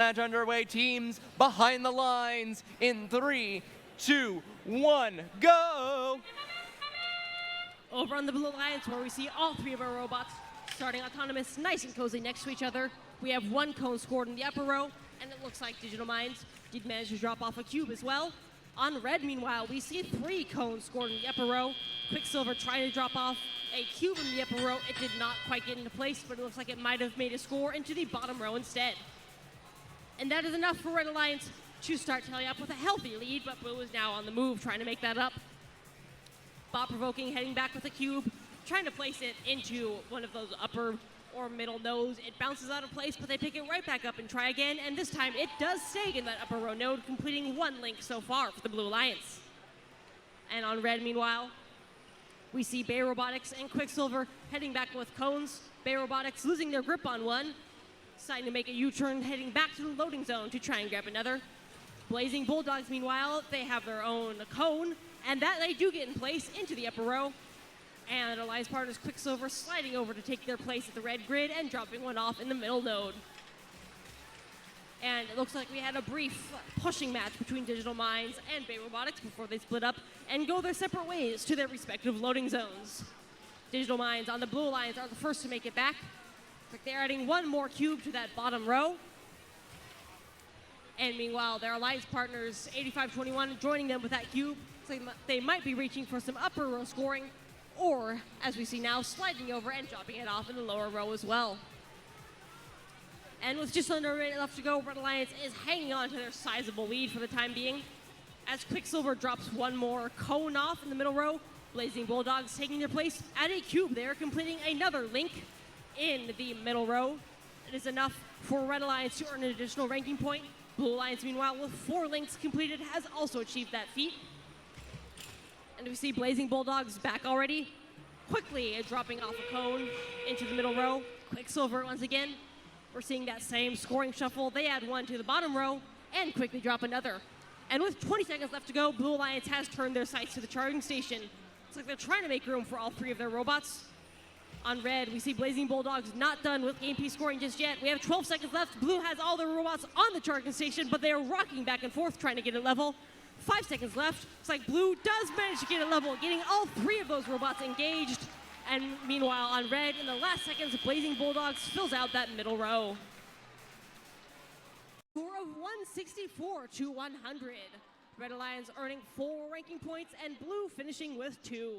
Match underway, teams behind the lines in 3, 2, 1, go! Over on the blue lines where we see all three of our robots starting autonomous, nice and cozy next to each other. We have one cone scored in the upper row, and it looks like Digital Minds did manage to drop off a cube as well. On red, meanwhile, we see 3 cones scored in the upper row. Quicksilver trying to drop off a cube in the upper row. It did not quite get into place, but it looks like it might have made a score into the bottom row instead. And that is enough for Red Alliance to start tallying up with a healthy lead, but Blue is now on the move, trying to make that up. Bot Provoking heading back with a cube, trying to place it into one of those upper or middle nodes. It bounces out of place, but they pick it right back up and try again, and this time it does stay in that upper row node, completing 1 link so far for the Blue Alliance. And on red, meanwhile, we see Bay Robotics and Quicksilver heading back with cones. Bay Robotics losing their grip on one, deciding to make a U-turn, heading back to the loading zone to try and grab another. Blazing Bulldogs, meanwhile, they have their own cone, and that they do get in place into the upper row. And Alliance partners Quicksilver sliding over to take their place at the red grid and dropping one off in the middle node. And it looks like we had a brief pushing match between Digital Minds and Bay Robotics before they split up and go their separate ways to their respective loading zones. Digital Minds on the Blue Alliance are the first to make it back. Like they're adding one more cube to that bottom row. And meanwhile, their Alliance partners, 8521, joining them with that cube. So they might be reaching for some upper row scoring, or, as we see now, sliding over and dropping it off in the lower row as well. And with just under a minute left to go, Red Alliance is hanging on to their sizable lead for the time being. As Quicksilver drops one more cone off in the middle row, Blazing Bulldogs taking their place at a cube there, completing another link in the middle row. It is enough for Red Alliance to earn an additional ranking point. Blue Alliance, meanwhile, with 4 links completed, has also achieved that feat. And we see Blazing Bulldogs back already, quickly dropping off a cone into the middle row. Quicksilver, once again, we're seeing that same scoring shuffle. They add one to the bottom row and quickly drop another. And with 20 seconds left to go, Blue Alliance has turned their sights to the charging station. It's like they're trying to make room for all 3 of their robots. On red, we see Blazing Bulldogs not done with game piece scoring just yet. We have 12 seconds left. Blue has all their robots on the charging station, but they are rocking back and forth trying to get it level. 5 seconds left. It's like Blue does manage to get it level, getting all 3 of those robots engaged. And meanwhile, on red, in the last seconds, Blazing Bulldogs fills out that middle row. Score of 164 to 100. Red Alliance earning 4 ranking points, and Blue finishing with 2.